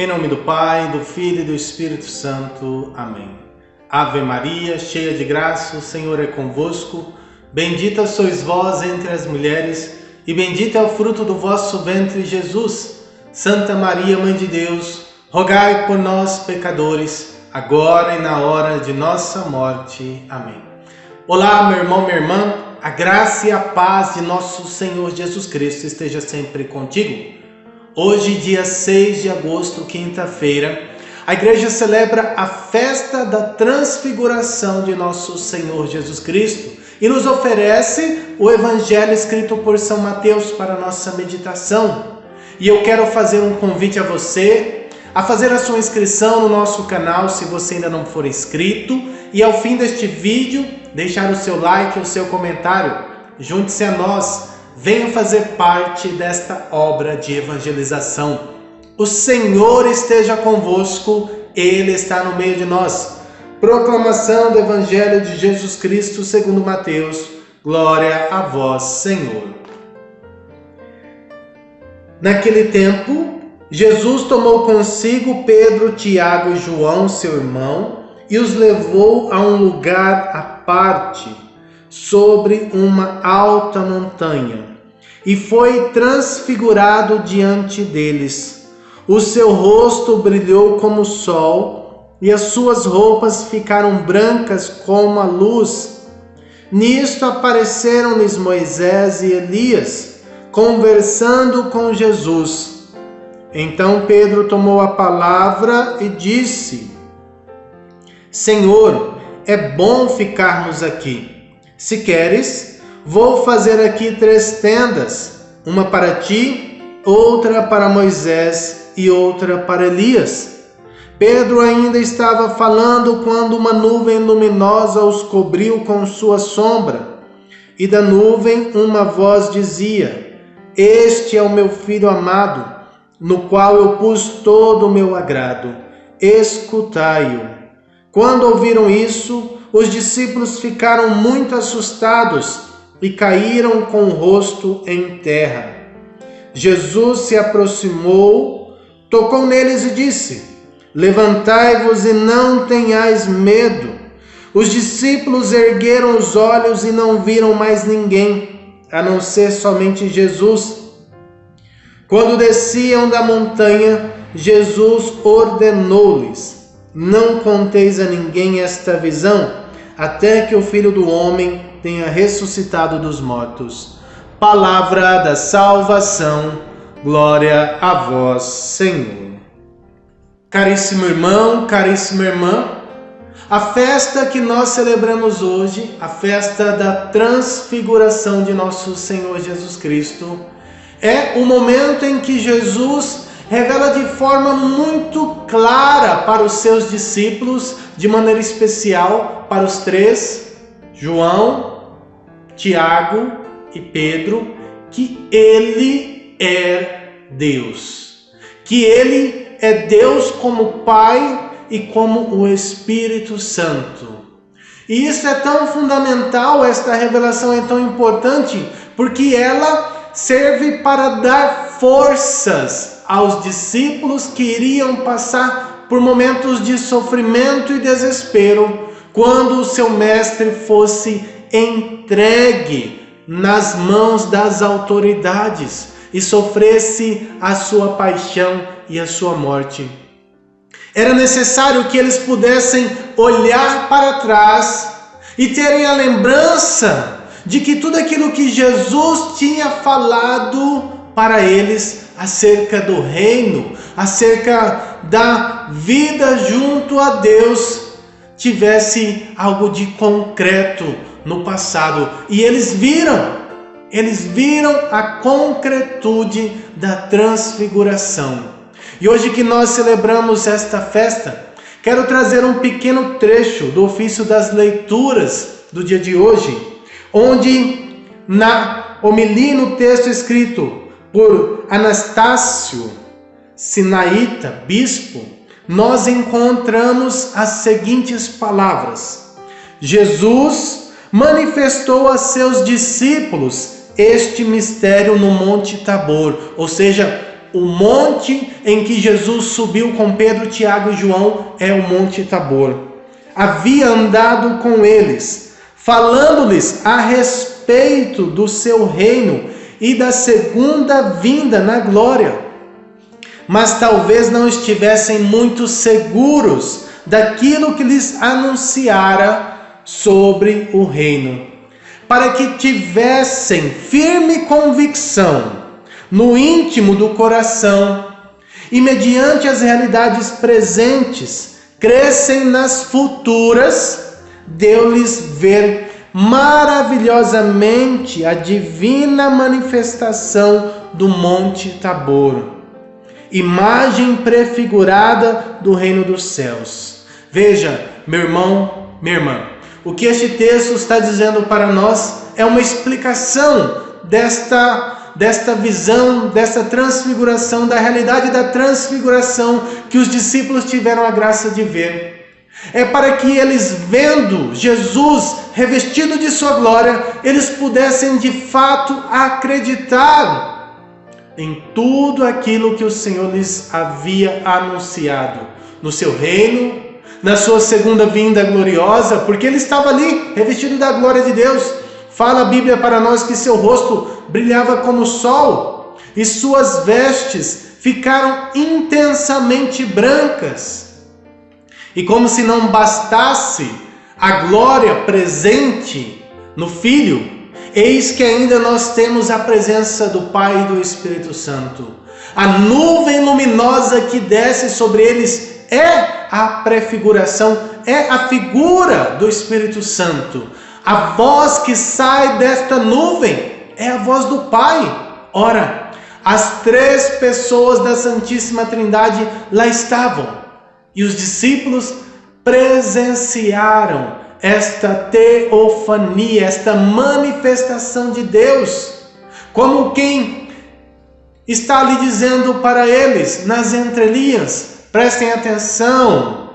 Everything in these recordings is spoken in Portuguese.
Em nome do Pai, do Filho e do Espírito Santo. Amém. Ave Maria, cheia de graça, o Senhor é convosco. Bendita sois vós entre as mulheres, e bendito é o fruto do vosso ventre, Jesus. Santa Maria, Mãe de Deus, rogai por nós, pecadores, agora e na hora de nossa morte. Amém. Olá, meu irmão, minha irmã, a graça e a paz de nosso Senhor Jesus Cristo esteja sempre contigo. Hoje, dia 6 de agosto, quinta-feira, a igreja celebra a festa da transfiguração de nosso Senhor Jesus Cristo e nos oferece o evangelho escrito por São Mateus para a nossa meditação. E eu quero fazer um convite a você a fazer a sua inscrição no nosso canal, se você ainda não for inscrito, e ao fim deste vídeo, deixar o seu like, o seu comentário. Junte-se a nós, venha fazer parte desta obra de evangelização. O Senhor esteja convosco, Ele está no meio de nós. Proclamação do Evangelho de Jesus Cristo segundo Mateus. Glória a vós, Senhor. Naquele tempo, Jesus tomou consigo Pedro, Tiago e João, seu irmão, e os levou a um lugar à parte, sobre uma alta montanha, e foi transfigurado diante deles. O seu rosto brilhou como o sol, e as suas roupas ficaram brancas como a luz. Nisto apareceram-lhes Moisés e Elias, conversando com Jesus. Então Pedro tomou a palavra e disse: Senhor, é bom ficarmos aqui. Se queres, vou fazer aqui 3 tendas, uma para ti, outra para Moisés e outra para Elias. Pedro ainda estava falando quando uma nuvem luminosa os cobriu com sua sombra. E da nuvem uma voz dizia: Este é o meu filho amado, no qual eu pus todo o meu agrado. Escutai-o. Quando ouviram isso, os discípulos ficaram muito assustados e caíram com o rosto em terra. Jesus se aproximou, tocou neles e disse: Levantai-vos e não tenhais medo. Os discípulos ergueram os olhos e não viram mais ninguém, a não ser somente Jesus. Quando desciam da montanha, Jesus ordenou-lhes: Não conteis a ninguém esta visão, até que o Filho do Homem tenha ressuscitado dos mortos. Palavra da salvação, glória a vós, Senhor. Caríssimo irmão, caríssima irmã, a festa que nós celebramos hoje, a festa da transfiguração de nosso Senhor Jesus Cristo, é o momento em que Jesus revela de forma muito clara para os seus discípulos, de maneira especial para os 3, João, Tiago e Pedro, que Ele é Deus. Que Ele é Deus como Pai e como o Espírito Santo. E isso é tão fundamental, esta revelação é tão importante, porque ela serve para dar forças aos discípulos que iriam passar por momentos de sofrimento e desespero quando o seu mestre fosse entregue nas mãos das autoridades e sofresse a sua paixão e a sua morte. Era necessário que eles pudessem olhar para trás e terem a lembrança de que tudo aquilo que Jesus tinha falado para eles acerca do reino, acerca da vida junto a Deus, tivesse algo de concreto no passado. E eles viram a concretude da transfiguração. E hoje que nós celebramos esta festa, quero trazer um pequeno trecho do ofício das leituras do dia de hoje, onde na homilia, no texto escrito por Anastácio Sinaíta, bispo, nós encontramos as seguintes palavras: Jesus manifestou a seus discípulos este mistério no Monte Tabor, ou seja, o monte em que Jesus subiu com Pedro, Tiago e João é o Monte Tabor. Havia andado com eles, falando-lhes a respeito do seu reino e da segunda vinda na glória. Mas talvez não estivessem muito seguros daquilo que lhes anunciara sobre o reino, para que tivessem firme convicção no íntimo do coração e, mediante as realidades presentes, crescem nas futuras, deu-lhes ver maravilhosamente a divina manifestação do Monte Tabor, imagem prefigurada do reino dos céus. Veja, meu irmão, minha irmã, o que este texto está dizendo para nós é uma explicação desta visão, desta transfiguração, da realidade da transfiguração que os discípulos tiveram a graça de ver. É para que eles, vendo Jesus revestido de sua glória, eles pudessem de fato acreditar em tudo aquilo que o Senhor lhes havia anunciado no seu reino, na sua segunda vinda gloriosa, porque ele estava ali revestido da glória de Deus. Fala a Bíblia para nós que seu rosto brilhava como o sol e suas vestes ficaram intensamente brancas. E como se não bastasse a glória presente no Filho, eis que ainda nós temos a presença do Pai e do Espírito Santo. A nuvem luminosa que desce sobre eles é a prefiguração, é a figura do Espírito Santo. A voz que sai desta nuvem é a voz do Pai. Ora, as três pessoas da Santíssima Trindade lá estavam. E os discípulos presenciaram esta teofania, esta manifestação de Deus, como quem está ali dizendo para eles, nas entrelinhas: prestem atenção,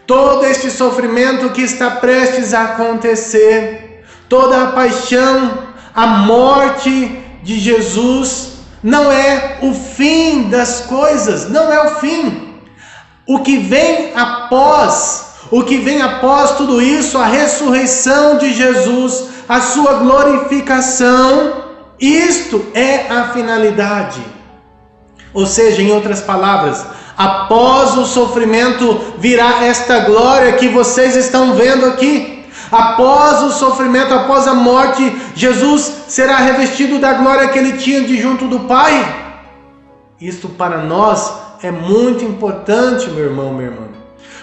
todo este sofrimento que está prestes a acontecer, toda a paixão, a morte de Jesus, não é o fim das coisas, não é o fim. O que vem após tudo isso, a ressurreição de Jesus, a sua glorificação, isto é a finalidade. Ou seja, em outras palavras, após o sofrimento virá esta glória que vocês estão vendo aqui. Após o sofrimento, após a morte, Jesus será revestido da glória que ele tinha de junto do Pai. Isto para nós é muito importante, meu irmão, minha irmã,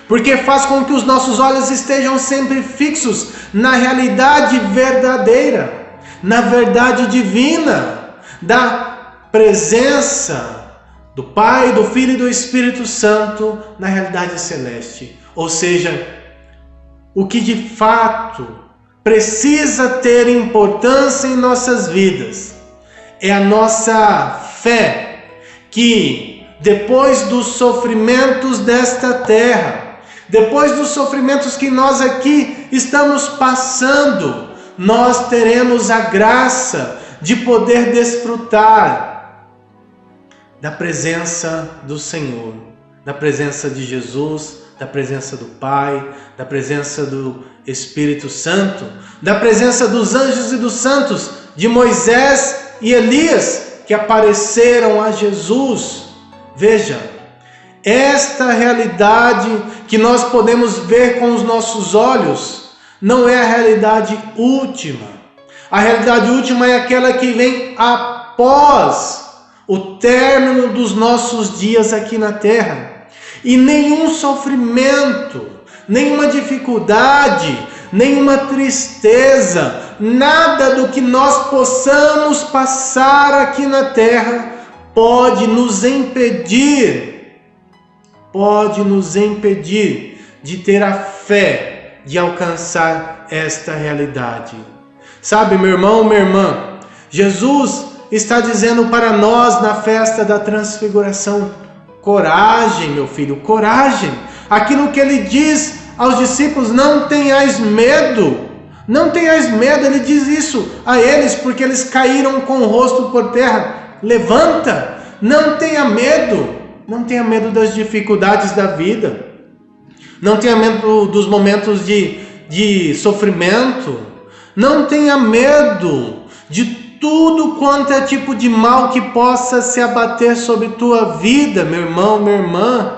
porque faz com que os nossos olhos estejam sempre fixos na realidade verdadeira, na verdade divina, da presença do Pai, do Filho e do Espírito Santo na realidade celeste. Ou seja, o que de fato precisa ter importância em nossas vidas é a nossa fé, que depois dos sofrimentos desta terra, depois dos sofrimentos que nós aqui estamos passando, nós teremos a graça de poder desfrutar da presença do Senhor, da presença de Jesus, da presença do Pai, da presença do Espírito Santo, da presença dos anjos e dos santos, de Moisés e Elias, que apareceram a Jesus. Veja, esta realidade que nós podemos ver com os nossos olhos não é a realidade última. A realidade última é aquela que vem após o término dos nossos dias aqui na terra. E nenhum sofrimento, nenhuma dificuldade, nenhuma tristeza, nada do que nós possamos passar aqui na terra pode nos impedir de ter a fé de alcançar esta realidade. Sabe, meu irmão, minha irmã, Jesus está dizendo para nós na festa da transfiguração: coragem, meu filho, coragem. Aquilo que ele diz aos discípulos: não tenhais medo, não tenhais medo. Ele diz isso a eles porque eles caíram com o rosto por terra. Levanta, Não tenha medo. Não tenha medo das dificuldades da vida. Não tenha medo dos momentos de sofrimento. Não tenha medo de tudo quanto é tipo de mal que possa se abater sobre tua vida, meu irmão, minha irmã.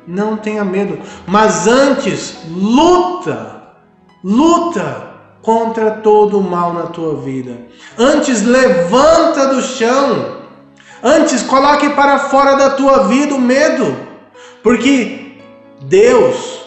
Não tenha medo, mas antes luta contra todo o mal na tua vida. Antes levanta do chão, antes coloque para fora da tua vida o medo, porque Deus,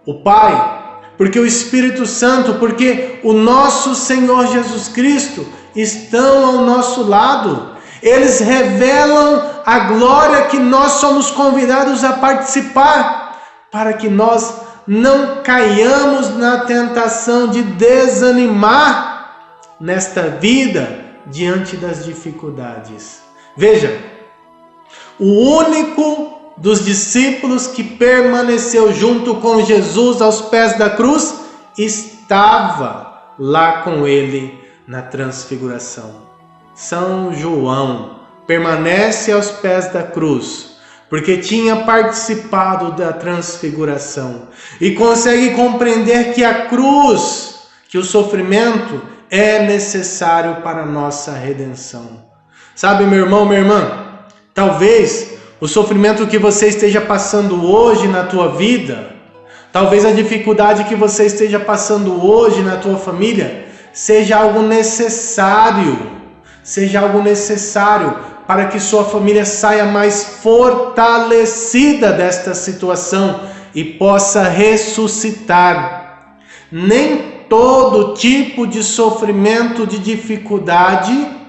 o Pai, porque o Espírito Santo, porque o nosso Senhor Jesus Cristo estão ao nosso lado. Eles revelam a glória que nós somos convidados a participar, para que nós não caiamos na tentação de desanimar nesta vida diante das dificuldades. Veja, o único dos discípulos que permaneceu junto com Jesus aos pés da cruz estava lá com ele na transfiguração. São João permanece aos pés da cruz, porque tinha participado da transfiguração e consegue compreender que a cruz, que o sofrimento é necessário para a nossa redenção. Sabe, meu irmão, minha irmã, talvez o sofrimento que você esteja passando hoje na tua vida, talvez a dificuldade que você esteja passando hoje na tua família, seja algo necessário para que sua família saia mais fortalecida desta situação e possa ressuscitar. Nem todo tipo de sofrimento, de dificuldade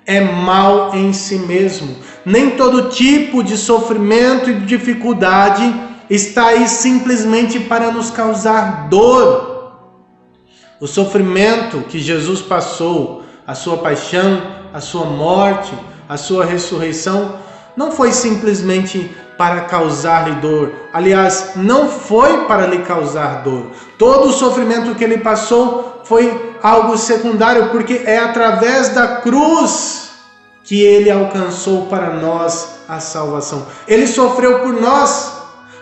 é mal em si mesmo. Nem todo tipo de sofrimento e de dificuldade está aí simplesmente para nos causar dor. O sofrimento que Jesus passou, a sua paixão, a sua morte, a sua ressurreição, não foi simplesmente para causar-lhe dor. Aliás, não foi para lhe causar dor. Todo o sofrimento que ele passou foi algo secundário, porque é através da cruz que ele alcançou para nós a salvação. Ele sofreu por nós,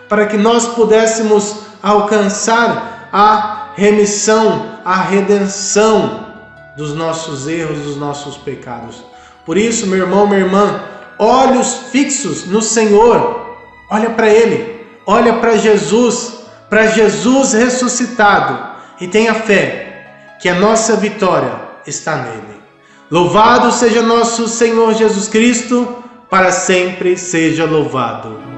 para que nós pudéssemos alcançar a remissão, a redenção dos nossos erros, dos nossos pecados. Por isso, meu irmão, minha irmã, olhos fixos no Senhor. Olha para Ele, olha para Jesus ressuscitado, e tenha fé que a nossa vitória está nele. Louvado seja nosso Senhor Jesus Cristo, para sempre seja louvado.